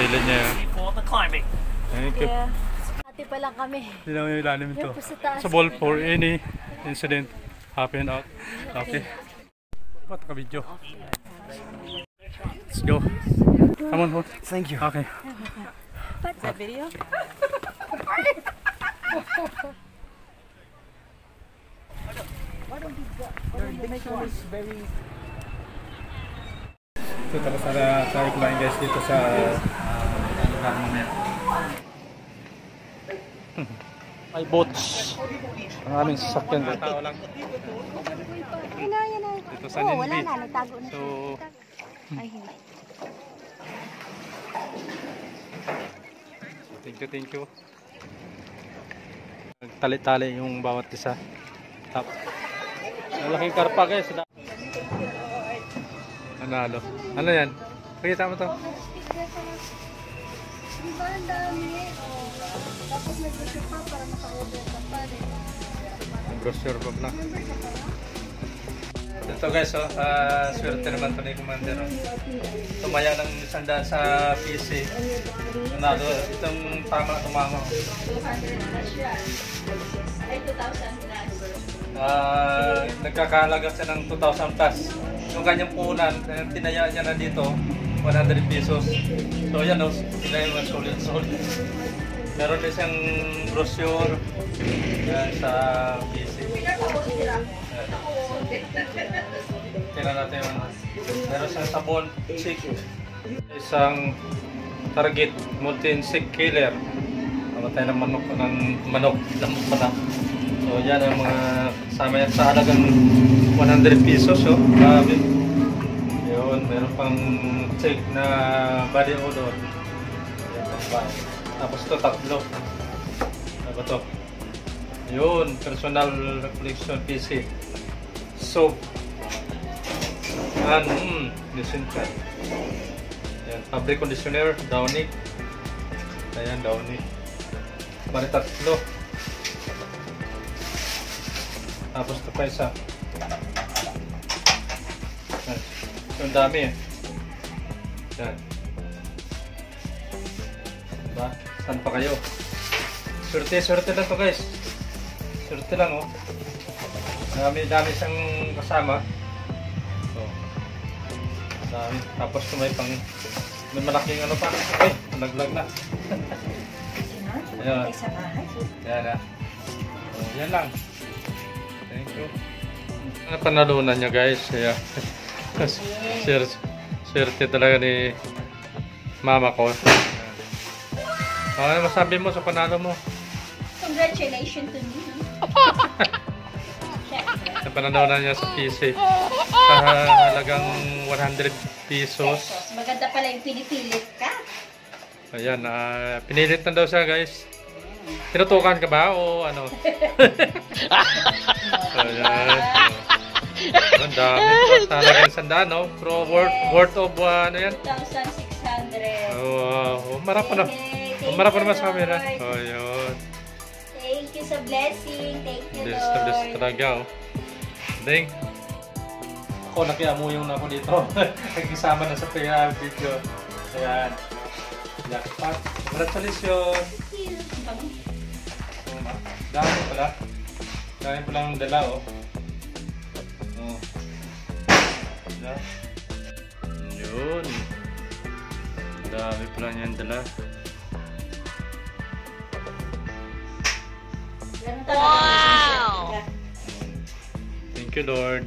gilid niya. Thank you. Yeah. Ate pa lang kami. Hindi naman yung ilalim ito. Yung sa taas. Sa ball for any incident happen out. Okay. Ba't ka video? Let's go. Come on, hold. Thank you. Okay. What's that video? So tapos na tayo kumain guys dito sa lugar mamaya. May boats. Ang aming sasakyan dito. Tao lang. Yan na, yan na. Dito sa Oh, Ninby. wala na, nagtago na. So, Ay, hindi. thank you. Tali-tali yung bawat isa. Tap. Malaking karpa guys. Nanalo. Ano yan? Pakita mo to. Di ba ang dami? Tapos nag-brochure pa para maka-order ka pa rin. Brochure pa pala. Ito guys, swerte naman ito ni Commander. Tumaya ng sandaan sa PC. Nanalo. Itong tama tumama. 200 siya. Ay, 2,000 plus. Nagkakahalaga siya ng 2,000 plus. Yung kanyang punan, tinayaan niya na dito, 100 pesos. So yan o, tinayaan mo solid. Meron din siyang brochure yan sa PC. Tingnan natin yung meron siyang sabon, chick, isang target, multi-insect killer. Mamatay ng manok, lamok pa na. So yan ang mga kasama yan sa halagang 100 pesos. Oh. Grabe. Yun, meron pang check na body odor. Yan, tapos ito tatlo. Ano ba ito? Yun, personal reflection PC. Soap. And disinfect. Yan, fabric conditioner, Downy. Ayan, Downy. Bali tatlo. Tapos ito pa isa. Ang dami eh. Yan. Diba? Saan pa kayo? Swerte lang to guys. Swerte lang oh. Dami siyang kasama. So, dami. Tapos may pang may malaking ano pa. Ay, naglag na. Ayan. Yan ah. So, yan lang. Thank you. Panalunan niya guys. Yeah. Swerte talaga ni mama ko. Ano masabi mo sa panalo mo? Congratulations to me. Sa panalunan niya sa PC. Sa halagang 100 pesos. Maganda pala yung pinipilit ka. Ayan, pinilit na daw siya guys. Tinutukan ka ba o ano? Ayan. Ang dami. Sa halagang sandaan, no? Pero worth of ano yan? 2,600. Oh, marap na. Marap naman sa camera. Oh, yun. Thank you sa blessing. Thank you, Bless na bless Lord. talaga, oh. Ding. Ako, nakiamuyon na ako dito. Nag-isama na sa video. Ayan. Jackpot. Congratulations. Dami pala. Dami palang dala, oh. Oh. Dala. Yun. Dami pala niyang dala. Wow! Thank you, Lord.